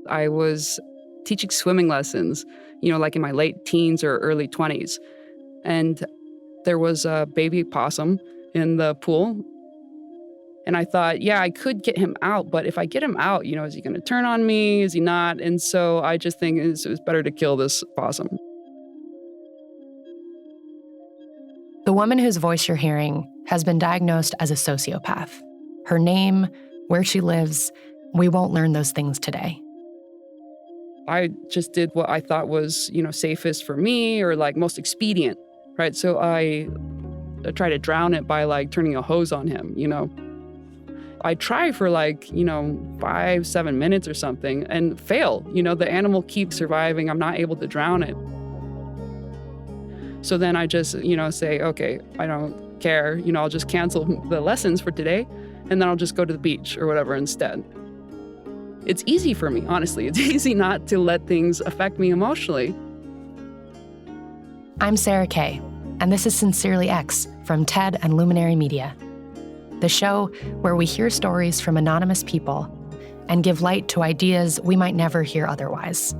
I was teaching swimming lessons, like in my late teens or early 20s. And there was a baby possum in the pool. And I thought, yeah, I could get him out. But if I get him out, is he going to turn on me? Is he not? And so I just think it's better to kill this possum. The woman whose voice you're hearing has been diagnosed as a sociopath. Her name, where she lives, we won't learn those things today. I just did what I thought was, safest for me or like most expedient, right? So I tried to drown it by like turning a hose on him, I try for 5-7 minutes or something and fail. The animal keeps surviving. I'm not able to drown it. So then I just, say, okay, I don't care. I'll just cancel the lessons for today and then I'll just go to the beach or whatever instead. It's easy for me, honestly. It's easy not to let things affect me emotionally. I'm Sarah Kay, and this is Sincerely X from TED and Luminary Media, the show where we hear stories from anonymous people and give light to ideas we might never hear otherwise.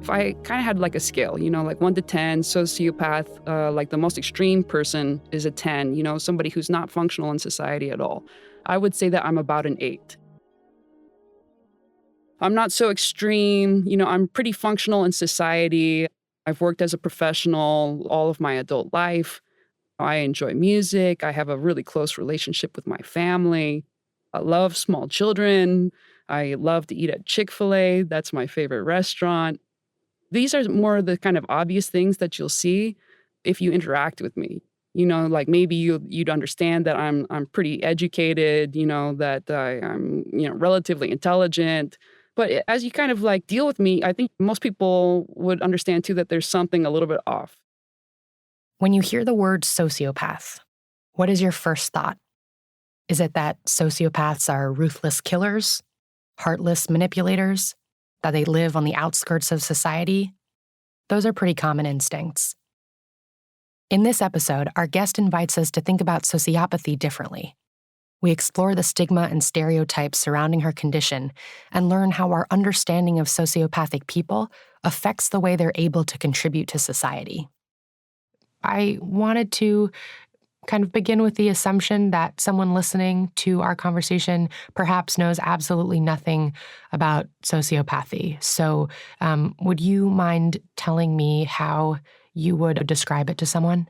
If I kind of had like a scale, like 1 to 10, sociopath, like the most extreme person is a 10, somebody who's not functional in society at all. I would say that I'm about an 8. I'm not so extreme, I'm pretty functional in society. I've worked as a professional all of my adult life. I enjoy music. I have a really close relationship with my family. I love small children. I love to eat at Chick-fil-A. That's my favorite restaurant. These are more of the kind of obvious things that you'll see if you interact with me. Like maybe you'd understand that I'm pretty educated, that I'm relatively intelligent. But as you kind of like deal with me, I think most people would understand too that there's something a little bit off. When you hear the word sociopath, what is your first thought? Is it that sociopaths are ruthless killers, heartless manipulators, that they live on the outskirts of society? Those are pretty common instincts. In this episode, our guest invites us to think about sociopathy differently. We explore the stigma and stereotypes surrounding her condition and learn how our understanding of sociopathic people affects the way they're able to contribute to society. I wanted to kind of begin with the assumption that someone listening to our conversation perhaps knows absolutely nothing about sociopathy. So would you mind telling me how you would describe it to someone?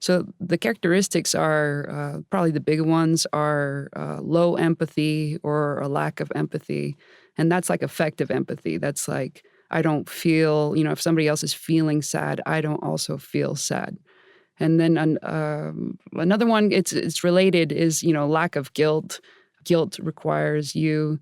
So the characteristics are probably the big ones are low empathy or a lack of empathy. And that's like affective empathy. That's like, I don't feel, if somebody else is feeling sad, I don't also feel sad. And then another one, it's related, is, lack of guilt. Guilt requires you,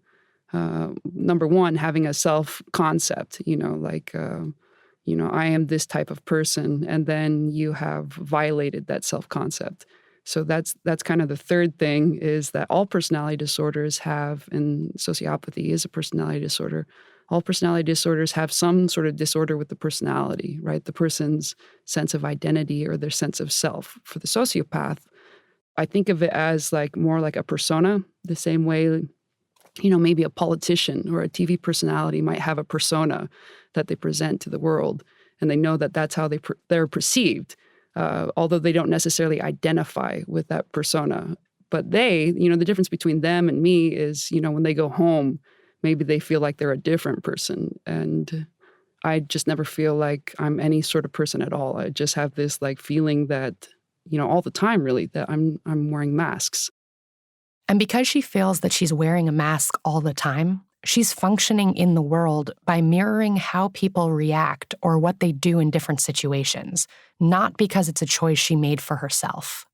number one, having a self-concept, I am this type of person, and then you have violated that self-concept. So that's kind of the third thing, is that all personality disorders have, and sociopathy is a personality disorder, all personality disorders have some sort of disorder with the personality, right? The person's sense of identity or their sense of self. For the sociopath, I think of it as like more like a persona, the same way, maybe a politician or a TV personality might have a persona that they present to the world, and they know that that's how they're perceived, although they don't necessarily identify with that persona. But they, the difference between them and me is, when they go home, maybe they feel like they're a different person. And I just never feel like I'm any sort of person at all. I just have this like feeling that, all the time really, that I'm wearing masks. And because she feels that she's wearing a mask all the time, she's functioning in the world by mirroring how people react or what they do in different situations, not because it's a choice she made for herself.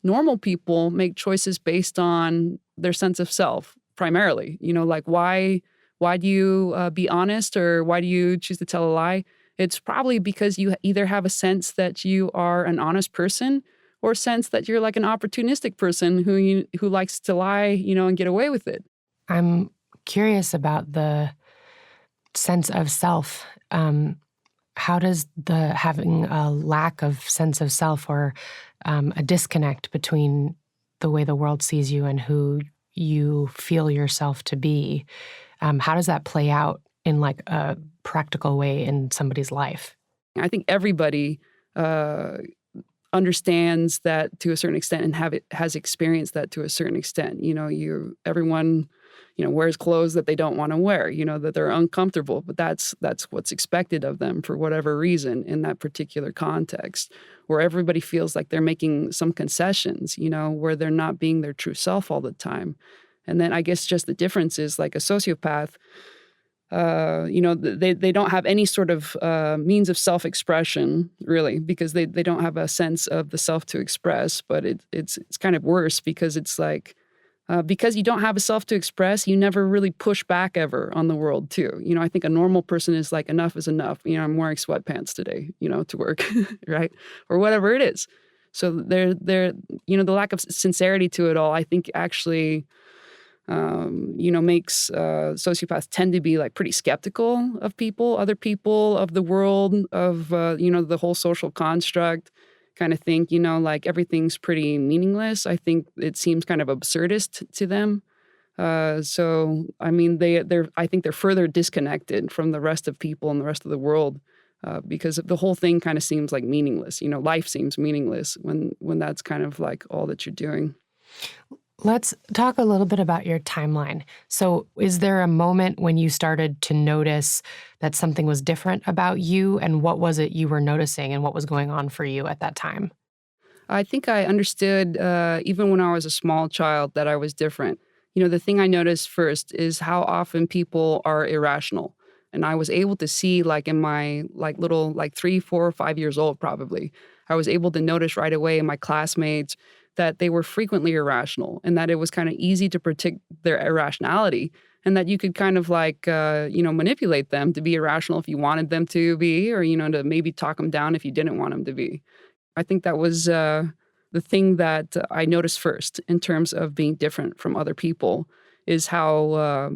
Normal people make choices based on their sense of self, primarily. Like why do you be honest, or why do you choose to tell a lie? It's probably because you either have a sense that you are an honest person, or a sense that you're like an opportunistic person who likes to lie, and get away with it. I'm curious about the sense of self. How does having a lack of sense of self, or a disconnect between the way the world sees you and who you feel yourself to be, How does that play out in like a practical way in somebody's life? I think everybody understands that to a certain extent and has experienced that to a certain extent. Everyone, wears clothes that they don't want to wear, that they're uncomfortable, but that's what's expected of them for whatever reason in that particular context, where everybody feels like they're making some concessions, where they're not being their true self all the time. And then I guess just the difference is like a sociopath, they don't have any sort of means of self-expression, really, because they don't have a sense of the self to express. But it's kind of worse because it's like, because you don't have a self to express, you never really push back ever on the world, too. I think a normal person is like, enough is enough. I'm wearing sweatpants today, to work, right? Or whatever it is. So they're the lack of sincerity to it all, I think actually makes sociopaths tend to be like pretty skeptical of people, other people, of the world, of, the whole social construct, kind of think, like everything's pretty meaningless. I think it seems kind of absurdist to them. So, I mean, I think they're further disconnected from the rest of people and the rest of the world because the whole thing kind of seems like meaningless. Life seems meaningless when that's kind of like all that you're doing. Let's talk a little bit about your timeline. So is there a moment when you started to notice that something was different about you, and what was it you were noticing and what was going on for you at that time? I think I understood, even when I was a small child, that I was different. The thing I noticed first is how often people are irrational. And I was able to see, like in my little 3, 4, 5 years old, probably, I was able to notice right away in my classmates that they were frequently irrational and that it was kind of easy to predict their irrationality and that you could kind of manipulate them to be irrational if you wanted them to be, or, to maybe talk them down if you didn't want them to be. I think that was the thing that I noticed first in terms of being different from other people is how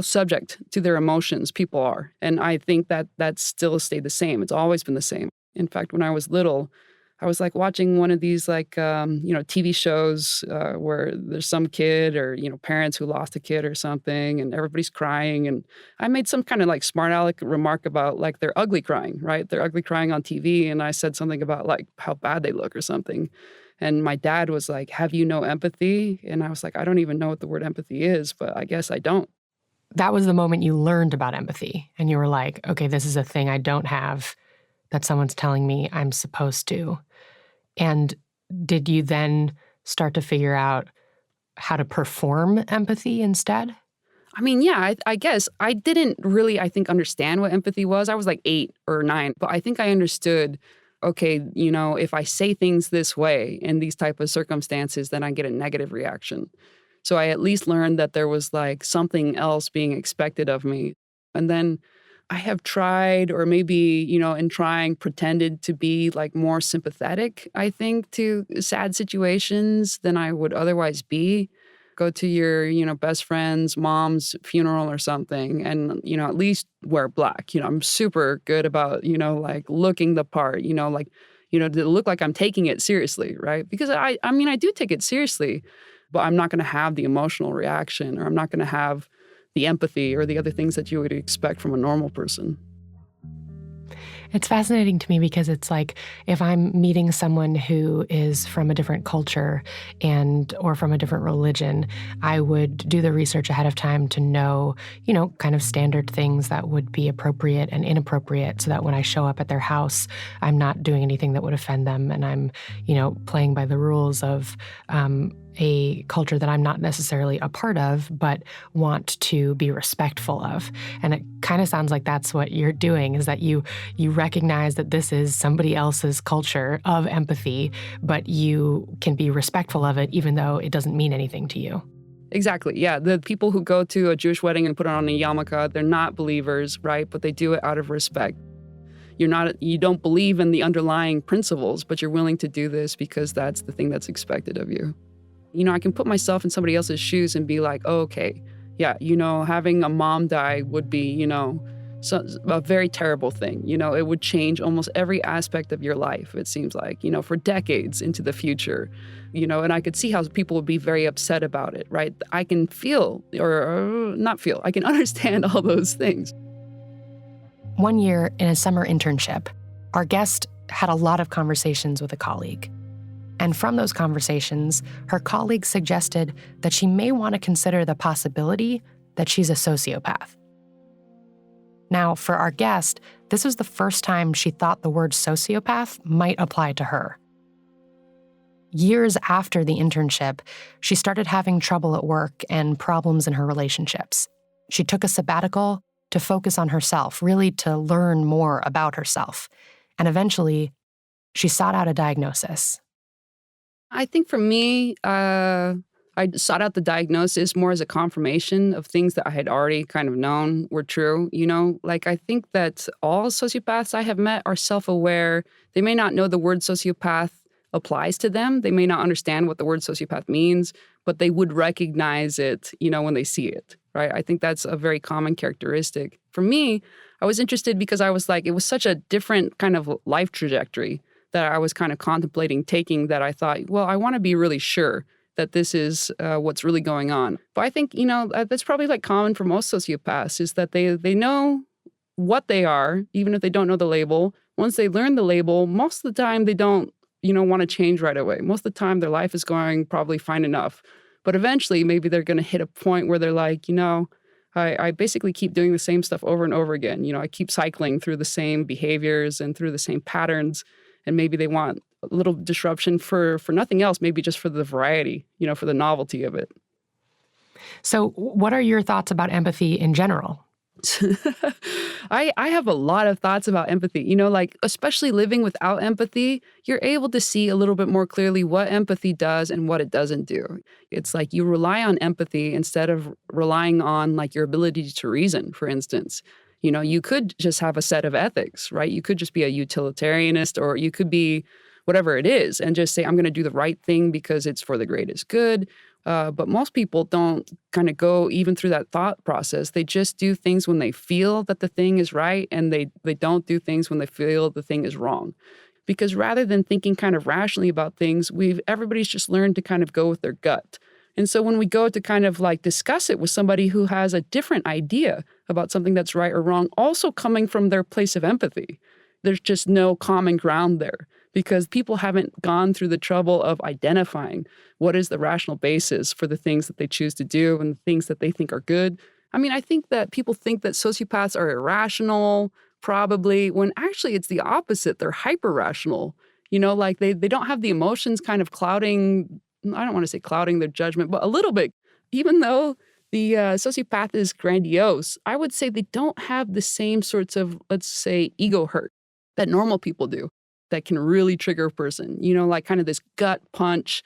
subject to their emotions people are. And I think that still stayed the same. It's always been the same. In fact, when I was little, I was like watching one of these TV shows where there's some kid or, parents who lost a kid or something and everybody's crying. And I made some kind of like smart aleck remark about like they're ugly crying, right? They're ugly crying on TV. And I said something about like how bad they look or something. And my dad was like, have you no empathy? And I was like, I don't even know what the word empathy is, but I guess I don't. That was the moment you learned about empathy and you were like, okay, this is a thing I don't have that someone's telling me I'm supposed to. And did you then start to figure out how to perform empathy instead? I mean, yeah, I guess I didn't really, I think, understand what empathy was. I was like 8 or 9, but I think I understood, okay, if I say things this way in these type of circumstances, then I get a negative reaction. So I at least learned that there was like something else being expected of me. And then I have tried, or maybe, in trying, pretended to be like more sympathetic, I think, to sad situations than I would otherwise be. Go to your, best friend's mom's funeral or something and, at least wear black. I'm super good about, like looking the part, to look like I'm taking it seriously, right? Because I mean, I do take it seriously, but I'm not going to have the emotional reaction, or I'm not going to have the empathy or the other things that you would expect from a normal person. It's fascinating to me because it's like if I'm meeting someone who is from a different culture or from a different religion, I would do the research ahead of time to know, kind of standard things that would be appropriate and inappropriate so that when I show up at their house, I'm not doing anything that would offend them and I'm, playing by the rules of a culture that I'm not necessarily a part of, but want to be respectful of. And it kind of sounds like that's what you're doing, is that you recognize that this is somebody else's culture of empathy, but you can be respectful of it even though it doesn't mean anything to you. Exactly. Yeah. The people who go to a Jewish wedding and put on a yarmulke, they're not believers, right? But they do it out of respect. You don't believe in the underlying principles, but you're willing to do this because that's the thing that's expected of you. I can put myself in somebody else's shoes and be like, oh, okay, yeah, having a mom die would be, so a very terrible thing. It would change almost every aspect of your life, it seems like, for decades into the future. And I could see how people would be very upset about it, right? I can feel, or not feel, I can understand all those things. One year in a summer internship, our guest had a lot of conversations with a colleague. And from those conversations, her colleague suggested that she may want to consider the possibility that she's a sociopath. Now, for our guest, this was the first time she thought the word sociopath might apply to her. Years after the internship, she started having trouble at work and problems in her relationships. She took a sabbatical to focus on herself, really to learn more about herself. And eventually, she sought out a diagnosis. I think for me, I sought out the diagnosis more as a confirmation of things that I had already kind of known were true. Like I think that all sociopaths I have met are self-aware. They may not know the word sociopath applies to them. They may not understand what the word sociopath means, but they would recognize it, when they see it, right? I think that's a very common characteristic. For me, I was interested because I was like, it was such a different kind of life trajectory that I was kind of contemplating taking, that I thought, well, I want to be really sure that this is what's really going on. But I think, that's probably like common for most sociopaths, is that they know what they are, even if they don't know the label. Once they learn the label, most of the time they don't, want to change right away. Most of the time their life is going probably fine enough. But eventually maybe they're going to hit a point where they're like, I basically keep doing the same stuff over and over again. I keep cycling through the same behaviors and through the same patterns. And maybe they want a little disruption for nothing else, maybe just for the variety, for the novelty of it. So what are your thoughts about empathy in general? I have a lot of thoughts about empathy. Like especially living without empathy, you're able to see a little bit more clearly what empathy does and what it doesn't do. It's like you rely on empathy instead of relying on like your ability to reason, for instance. You could just have a set of ethics, right? You could just be a utilitarianist, or you could be whatever it is and just say, I'm going to do the right thing because it's for the greatest good. But most people don't kind of go even through that thought process. They just do things when they feel that the thing is right, and they don't do things when they feel the thing is wrong. Because rather than thinking kind of rationally about things, everybody's just learned to kind of go with their gut. And so when we go to kind of like discuss it with somebody who has a different idea about something that's right or wrong, also coming from their place of empathy, there's just no common ground there, because people haven't gone through the trouble of identifying what is the rational basis for the things that they choose to do and the things that they think are good. I mean, I think that people think that sociopaths are irrational, probably, when actually it's the opposite. They're hyper-rational. Like they don't have the emotions kind of clouding, I don't want to say clouding their judgment, but a little bit. Even though the sociopath is grandiose, I would say they don't have the same sorts of, let's say, ego hurt that normal people do, that can really trigger a person, like kind of this gut punch,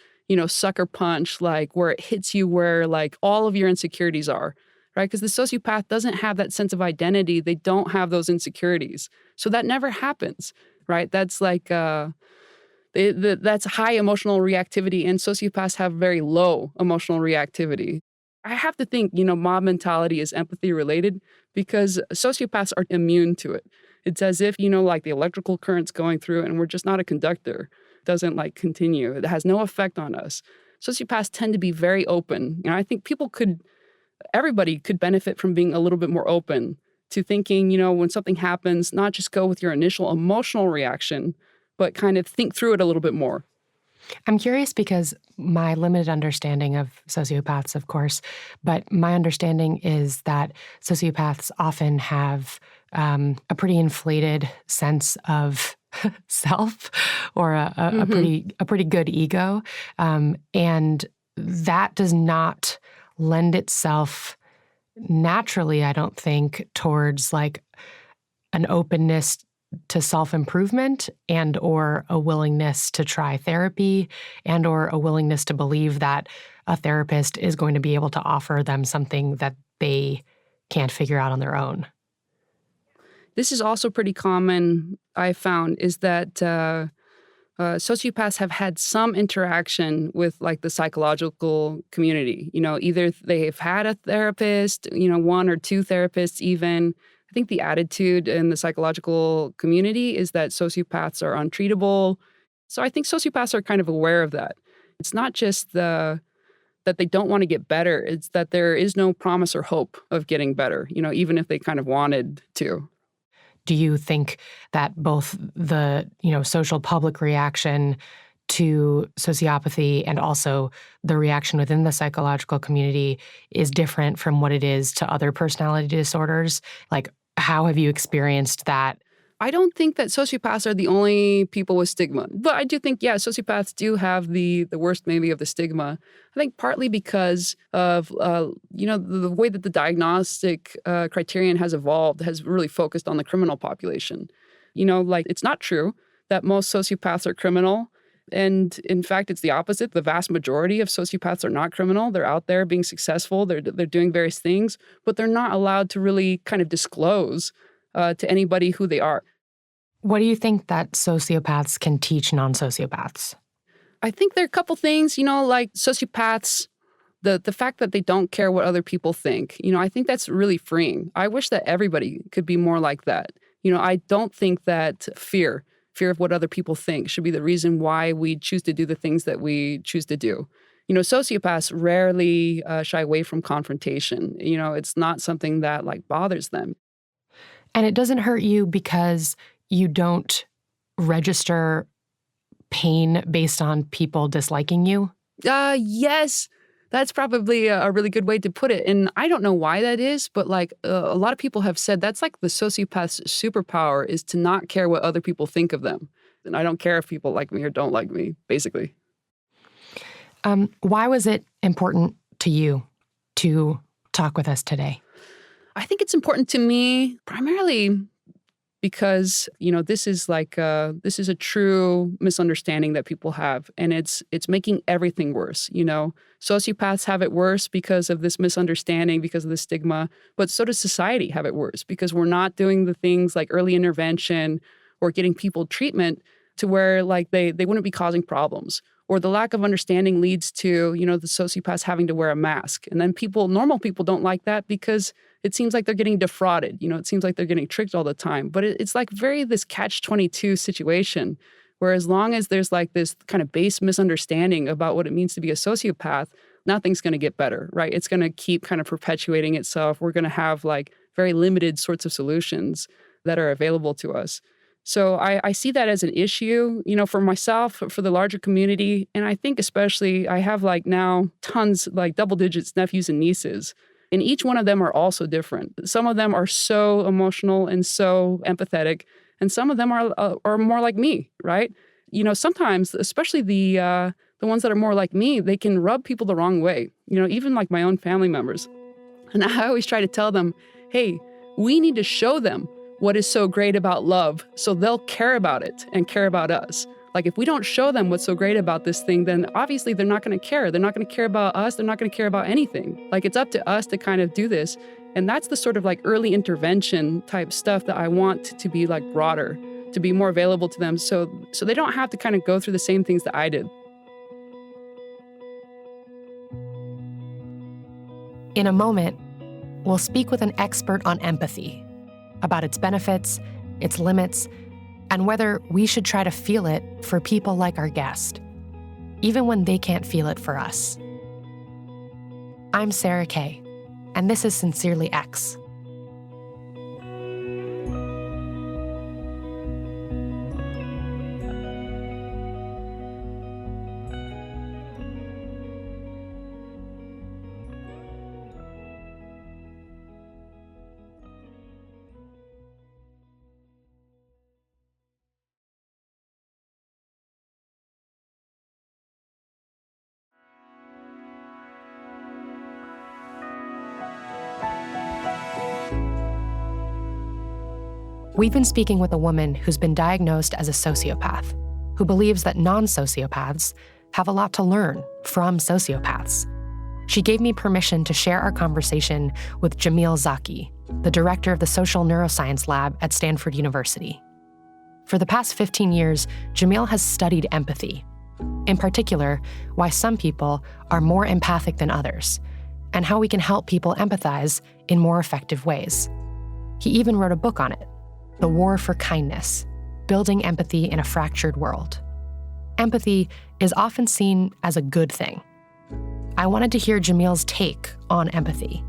sucker punch, like where it hits you where like all of your insecurities are, right? Because the sociopath doesn't have that sense of identity. They don't have those insecurities. So that never happens, right? That's like, that's high emotional reactivity, and sociopaths have very low emotional reactivity. I have to think, mob mentality is empathy related, because sociopaths are immune to it. It's as if, like the electrical current's going through and we're just not a conductor. It doesn't like continue. It has no effect on us. Sociopaths tend to be very open. I think everybody could benefit from being a little bit more open to thinking, when something happens, not just go with your initial emotional reaction, but kind of think through it a little bit more. I'm curious because my limited understanding of sociopaths, of course, but my understanding is that sociopaths often have a pretty inflated sense of self, or a pretty good ego, and that does not lend itself naturally, I don't think, towards like an openness to self-improvement and or a willingness to try therapy and or a willingness to believe that a therapist is going to be able to offer them something that they can't figure out on their own. This is also pretty common, I found, is that sociopaths have had some interaction with like the psychological community. Either they've had a therapist, one or two therapists even. think the attitude in the psychological community is that sociopaths are untreatable. So I think sociopaths are kind of aware of that. It's not just that they don't want to get better. It's that there is no promise or hope of getting better, even if they kind of wanted to. Do you think that both the, social public reaction to sociopathy and also the reaction within the psychological community is different from what it is to other personality disorders? Like, how have you experienced that? I don't think that sociopaths are the only people with stigma, but I do think, sociopaths do have the worst maybe of the stigma. I think partly because of, the way that the diagnostic criterion has evolved has really focused on the criminal population. It's not true that most sociopaths are criminal. And in fact, it's the opposite. The vast majority of sociopaths are not criminal. They're out there being successful. They're doing various things, but they're not allowed to really kind of disclose to anybody who they are. What do you think that sociopaths can teach non-sociopaths? I think there are a couple things, like sociopaths, the fact that they don't care what other people think. I think that's really freeing. I wish that everybody could be more like that. I don't think that fear of what other people think should be the reason why we choose to do the things that we choose to do. Sociopaths rarely shy away from confrontation. It's not something that bothers them. And it doesn't hurt you because you don't register pain based on people disliking you? Yes, that's probably a really good way to put it. And I don't know why that is, but a lot of people have said that's the sociopath's superpower is to not care what other people think of them. And I don't care if people like me or don't like me, basically. Why was it important to you to talk with us today? I think it's important to me primarily because, this is a true misunderstanding that people have, and it's making everything worse. Sociopaths have it worse because of this misunderstanding, because of the stigma, but so does society have it worse because we're not doing the things like early intervention or getting people treatment to where they wouldn't be causing problems. Or the lack of understanding leads to, the sociopaths having to wear a mask. And then normal people don't like that because it seems like they're getting defrauded. It seems like they're getting tricked all the time. But it's this catch-22 situation where as long as there's this kind of base misunderstanding about what it means to be a sociopath, nothing's going to get better, right? It's going to keep kind of perpetuating itself. We're going to have very limited sorts of solutions that are available to us. So I see that as an issue, for myself, for the larger community. And I think especially I have now tons, double digits nephews and nieces. And each one of them are also different. Some of them are so emotional and so empathetic. And some of them are more like me, right? Sometimes, especially the ones that are more like me, they can rub people the wrong way, even my own family members. And I always try to tell them, hey, we need to show them what is so great about love so they'll care about it and care about us. If we don't show them what's so great about this thing, then obviously they're not going to care. They're not going to care about us. They're not going to care about anything. It's up to us to kind of do this. And that's the sort of early intervention type stuff that I want to be broader, to be more available to them so they don't have to kind of go through the same things that I did. In a moment, we'll speak with an expert on empathy, about its benefits, its limits, and whether we should try to feel it for people like our guest, even when they can't feel it for us. I'm Sarah Kay, and this is Sincerely X. We've been speaking with a woman who's been diagnosed as a sociopath, who believes that non-sociopaths have a lot to learn from sociopaths. She gave me permission to share our conversation with Jamil Zaki, the director of the Social Neuroscience Lab at Stanford University. For the past 15 years, Jamil has studied empathy, in particular, why some people are more empathic than others, and how we can help people empathize in more effective ways. He even wrote a book on it, The War for Kindness: Building Empathy in a Fractured World. Empathy is often seen as a good thing. I wanted to hear Jamil's take on empathy.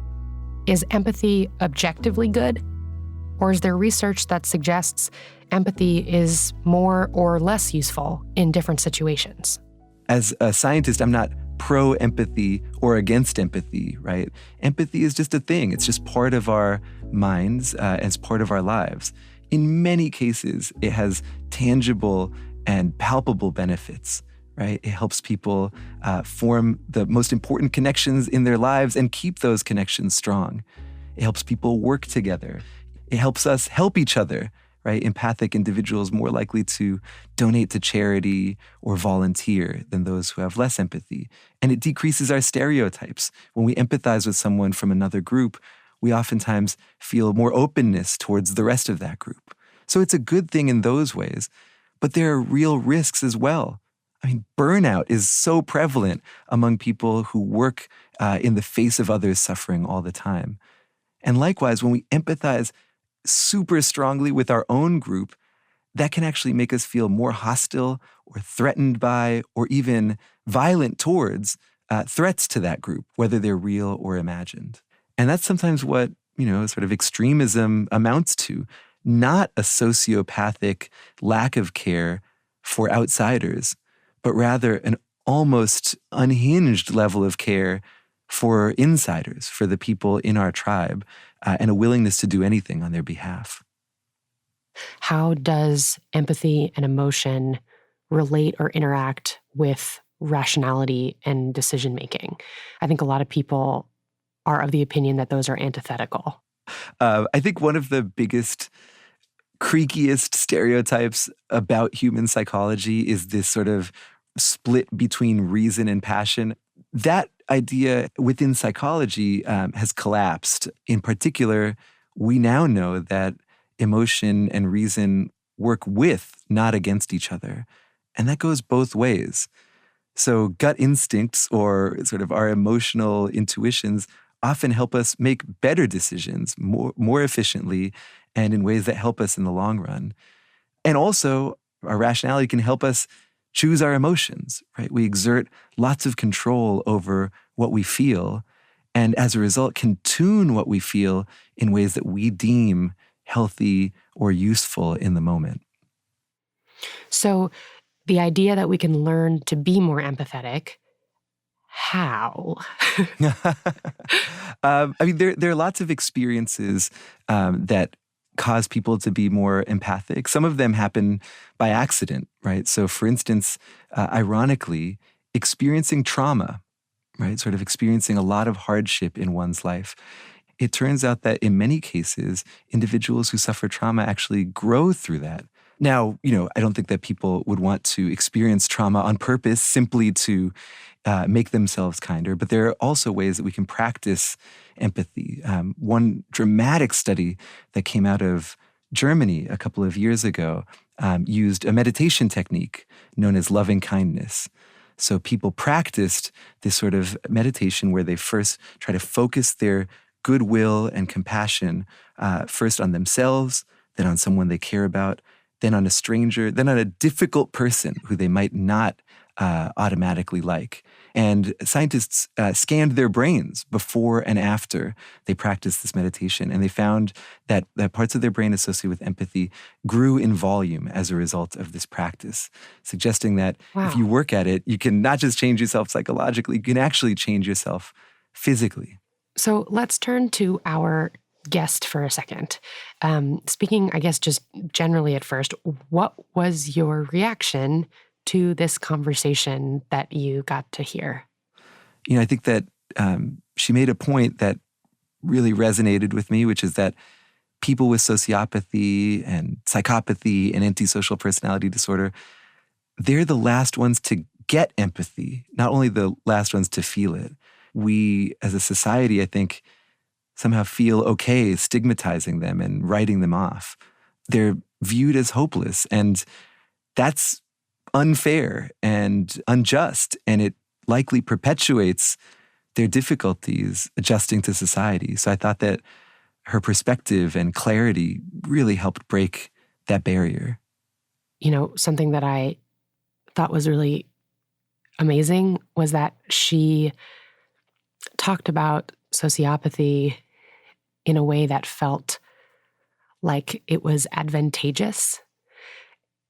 Is empathy objectively good? Or is there research that suggests empathy is more or less useful in different situations? As a scientist, I'm not pro-empathy or against empathy, right? Empathy is just a thing. It's just part of our minds, as part of our lives. In many cases, it has tangible and palpable benefits, right? It helps people form the most important connections in their lives and keep those connections strong. It helps people work together. It helps us help each other, right? Empathic individuals more likely to donate to charity or volunteer than those who have less empathy. And it decreases our stereotypes. When we empathize with someone from another group, we oftentimes feel more openness towards the rest of that group. So it's a good thing in those ways, but there are real risks as well. I mean, burnout is so prevalent among people who work in the face of others suffering all the time. And likewise, when we empathize super strongly with our own group, that can actually make us feel more hostile or threatened by or even violent towards threats to that group, whether they're real or imagined. And that's sometimes what, sort of extremism amounts to, not a sociopathic lack of care for outsiders, but rather an almost unhinged level of care for insiders, for the people in our tribe, and a willingness to do anything on their behalf. How does empathy and emotion relate or interact with rationality and decision-making? I think a lot of people are of the opinion that those are antithetical. I think one of the biggest, creakiest stereotypes about human psychology is this sort of split between reason and passion. That idea within psychology has collapsed. In particular, we now know that emotion and reason work with, not against each other. And that goes both ways. So gut instincts, or sort of our emotional intuitions, often help us make better decisions more efficiently and in ways that help us in the long run. And also, our rationality can help us choose our emotions, right? We exert lots of control over what we feel, and as a result can tune what we feel in ways that we deem healthy or useful in the moment. So the idea that we can learn to be more empathetic, how? There are lots of experiences that cause people to be more empathic. Some of them happen by accident, right? So for instance, ironically, experiencing trauma, right? Sort of experiencing a lot of hardship in one's life. It turns out that in many cases, individuals who suffer trauma actually grow through that. Now, I don't think that people would want to experience trauma on purpose simply to make themselves kinder, but there are also ways that we can practice empathy. One dramatic study that came out of Germany a couple of years ago used a meditation technique known as loving kindness. So people practiced this sort of meditation where they first try to focus their goodwill and compassion first on themselves, then on someone they care about, then on a stranger, then on a difficult person who they might not automatically like. And scientists scanned their brains before and after they practiced this meditation, and they found that parts of their brain associated with empathy grew in volume as a result of this practice, suggesting that if you work at it, you can not just change yourself psychologically, you can actually change yourself physically. So let's turn to our guest for a second. Speaking, I guess, just generally at first, what was your reaction to this conversation that you got to hear? I think that she made a point that really resonated with me, which is that people with sociopathy and psychopathy and antisocial personality disorder, they're the last ones to get empathy, not only the last ones to feel it. We, as a society, I think, somehow feel okay stigmatizing them and writing them off. They're viewed as hopeless, and that's unfair and unjust, and it likely perpetuates their difficulties adjusting to society. So I thought that her perspective and clarity really helped break that barrier. You know, something that I thought was really amazing was that she talked about sociopathy in a way that felt like it was advantageous,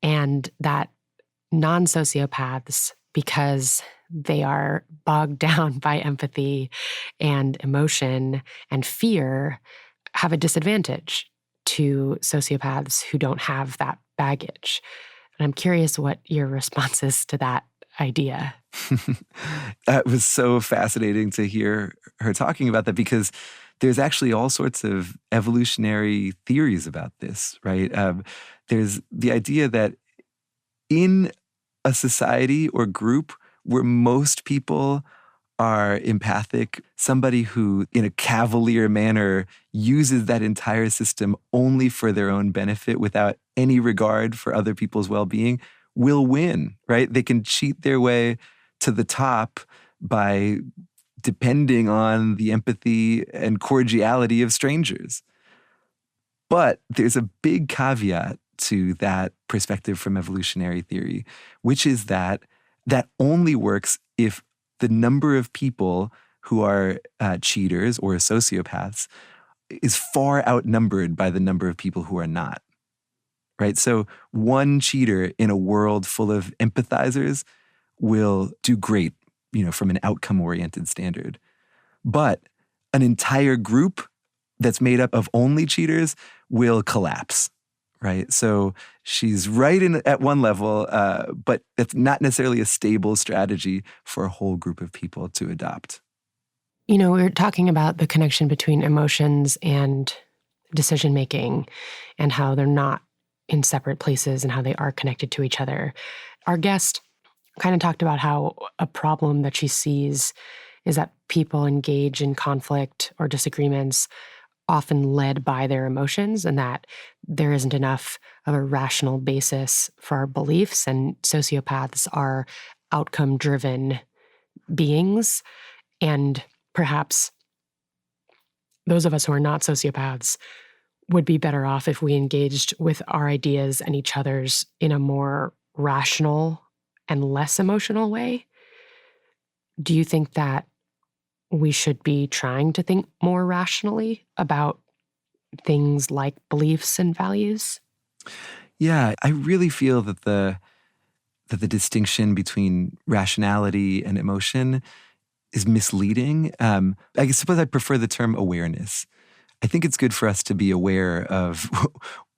and that non-sociopaths, because they are bogged down by empathy and emotion and fear, have a disadvantage to sociopaths who don't have that baggage. And I'm curious what your response is to that idea. It was so fascinating to hear her talking about that, because there's actually all sorts of evolutionary theories about this, right? There's the idea that in a society or group where most people are empathic, somebody who, in a cavalier manner, uses that entire system only for their own benefit without any regard for other people's well-being, will win, right? They can cheat their way to the top by depending on the empathy and cordiality of strangers. But there's a big caveat to that perspective from evolutionary theory, which is that that only works if the number of people who are cheaters or sociopaths is far outnumbered by the number of people who are not, right? So one cheater in a world full of empathizers will do great, from an outcome-oriented standard. But an entire group that's made up of only cheaters will collapse, right? So she's right at one level, but that's not necessarily a stable strategy for a whole group of people to adopt. You know, we were talking about the connection between emotions and decision-making and how they're not in separate places and how they are connected to each other. Our guest kind of talked about how a problem that she sees is that people engage in conflict or disagreements often led by their emotions, and that there isn't enough of a rational basis for our beliefs, and sociopaths are outcome-driven beings. And perhaps those of us who are not sociopaths would be better off if we engaged with our ideas and each other's in a more rational and less emotional way. Do you think that we should be trying to think more rationally about things like beliefs and values? Yeah, I really feel that the distinction between rationality and emotion is misleading. I suppose I prefer the term awareness. I think it's good for us to be aware of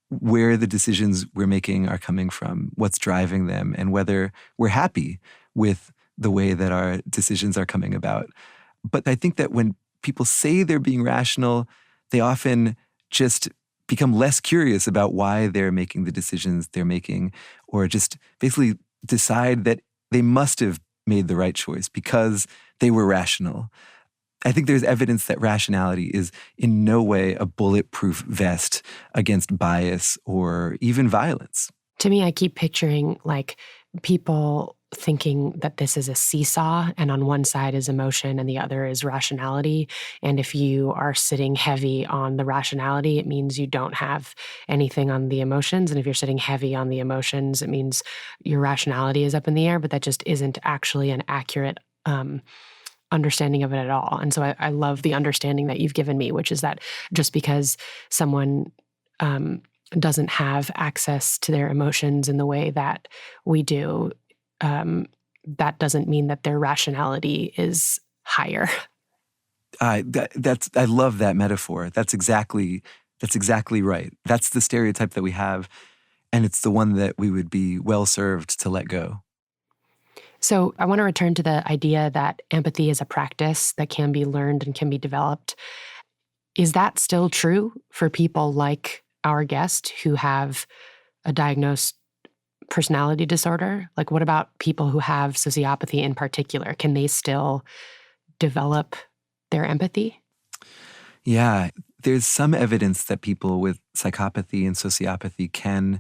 where the decisions we're making are coming from, what's driving them, and whether we're happy with the way that our decisions are coming about. But I think that when people say they're being rational, they often just become less curious about why they're making the decisions they're making, or just basically decide that they must have made the right choice because they were rational. I think there's evidence that rationality is in no way a bulletproof vest against bias or even violence. To me, I keep picturing like people thinking that this is a seesaw, and on one side is emotion and the other is rationality. And if you are sitting heavy on the rationality, it means you don't have anything on the emotions. And if you're sitting heavy on the emotions, it means your rationality is up in the air, but that just isn't actually an accurate understanding of it at all. And so I love the understanding that you've given me, which is that just because someone doesn't have access to their emotions in the way that we do, that doesn't mean that their rationality is higher. I love that metaphor. That's exactly right. That's the stereotype that we have, and it's the one that we would be well served to let go. So I want to return to the idea that empathy is a practice that can be learned and can be developed. Is that still true for people like our guest who have a diagnosed personality disorder? Like, what about people who have sociopathy in particular? Can they still develop their empathy? Yeah, there's some evidence that people with psychopathy and sociopathy can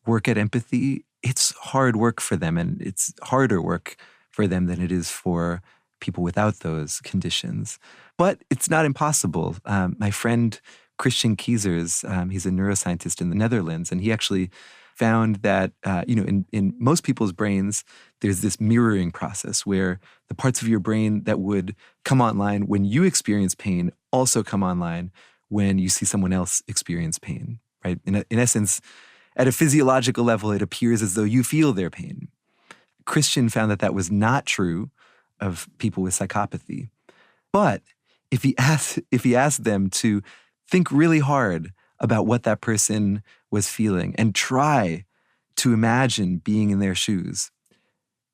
work at empathy. It's hard work for them, and it's harder work for them than it is for people without those conditions. But it's not impossible. My friend Christian Kiezers. He's a neuroscientist in the Netherlands, and he actually found that in most people's brains, there's this mirroring process where the parts of your brain that would come online when you experience pain also come online when you see someone else experience pain, right? In essence, at a physiological level, it appears as though you feel their pain. Christian found that that was not true of people with psychopathy. But if he asked them to think really hard about what that person was feeling and try to imagine being in their shoes,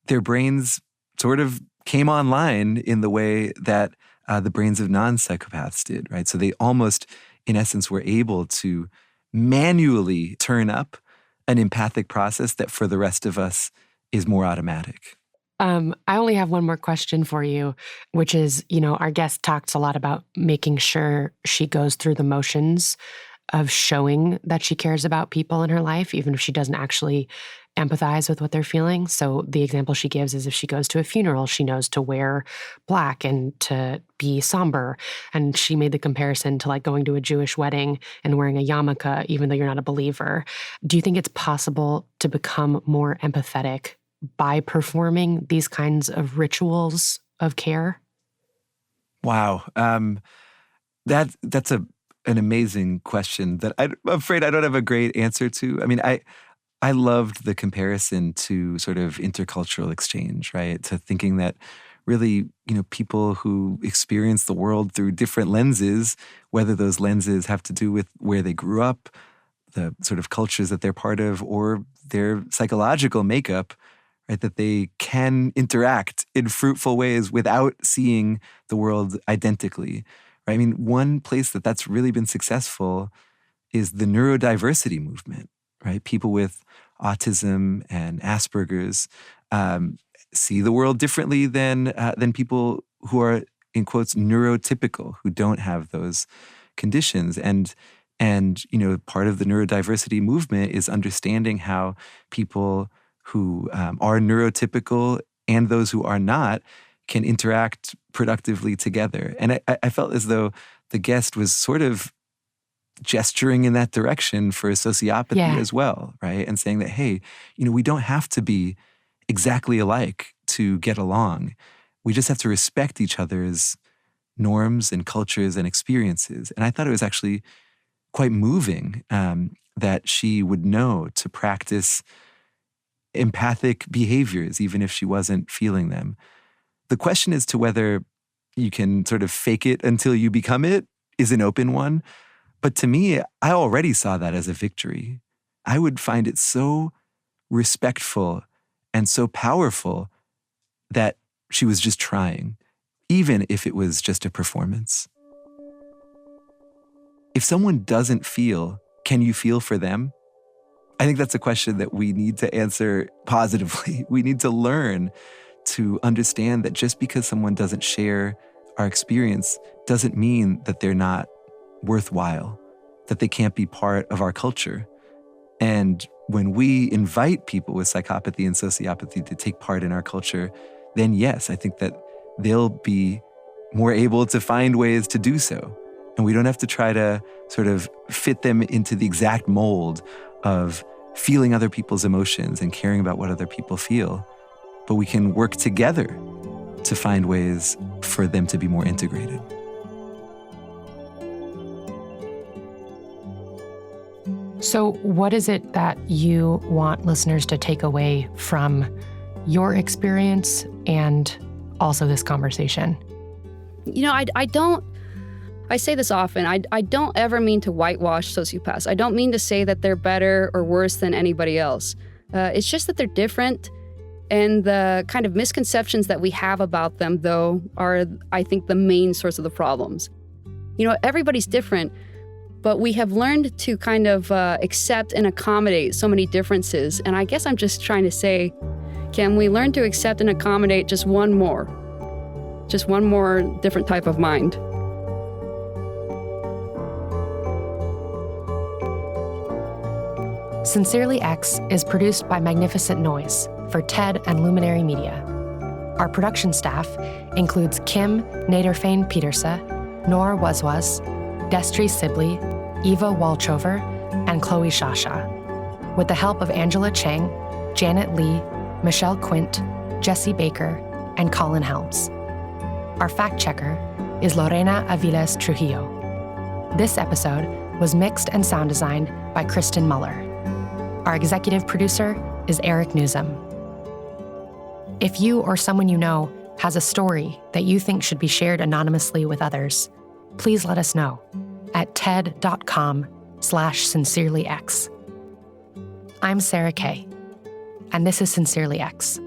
their brains sort of came online in the way that the brains of non-psychopaths did, right? So they almost, in essence, were able to manually turn up an empathic process that for the rest of us is more automatic. I only have one more question for you, which is, our guest talks a lot about making sure she goes through the motions of showing that she cares about people in her life, even if she doesn't actually empathize with what they're feeling. So the example she gives is if she goes to a funeral, she knows to wear black and to be somber. And she made the comparison to like going to a Jewish wedding and wearing a yarmulke, even though you're not a believer. Do you think it's possible to become more empathetic by performing these kinds of rituals of care? Wow. That's an amazing question that I'm afraid I don't have a great answer to. I mean, I loved the comparison to sort of intercultural exchange, right? To thinking that really, people who experience the world through different lenses, whether those lenses have to do with where they grew up, the sort of cultures that they're part of, or their psychological makeup, right, that they can interact in fruitful ways without seeing the world identically. Right? I mean, one place that's really been successful is the neurodiversity movement, right? People with autism and Asperger's see the world differently than people who are, in quotes, neurotypical, who don't have those conditions. And part of the neurodiversity movement is understanding how people who are neurotypical and those who are not can interact productively together. And I felt as though the guest was sort of gesturing in that direction for sociopathy as well, right? And saying that, hey, we don't have to be exactly alike to get along. We just have to respect each other's norms and cultures and experiences. And I thought it was actually quite moving that she would know to practice empathic behaviors, even if she wasn't feeling them. The question as to whether you can sort of fake it until you become it is an open one. But to me, I already saw that as a victory. I would find it so respectful and so powerful that she was just trying, even if it was just a performance. If someone doesn't feel, can you feel for them? I think that's a question that we need to answer positively. We need to learn to understand that just because someone doesn't share our experience doesn't mean that they're not worthwhile, that they can't be part of our culture. And when we invite people with psychopathy and sociopathy to take part in our culture, then yes, I think that they'll be more able to find ways to do so. And we don't have to try to sort of fit them into the exact mold of feeling other people's emotions and caring about what other people feel. But we can work together to find ways for them to be more integrated. So what is it that you want listeners to take away from your experience and also this conversation? I say this often, I don't ever mean to whitewash sociopaths. I don't mean to say that they're better or worse than anybody else. It's just that they're different. And the kind of misconceptions that we have about them, though, are, I think, the main source of the problems. Everybody's different, but we have learned to kind of accept and accommodate so many differences. And I guess I'm just trying to say, can we learn to accept and accommodate just one more different type of mind? Sincerely X is produced by Magnificent Noise for TED and Luminary Media. Our production staff includes Kim Naderfane Petersa, Nor Waswas, Destry Sibley, Eva Walchover, and Chloe Shasha, with the help of Angela Chang, Janet Lee, Michelle Quint, Jesse Baker, and Colin Helms. Our fact-checker is Lorena Aviles Trujillo. This episode was mixed and sound designed by Kristen Muller. Our executive producer is Eric Newsom. If you or someone you know has a story that you think should be shared anonymously with others, please let us know at ted.com/sincerelyx. I'm Sarah Kay, and this is Sincerely X.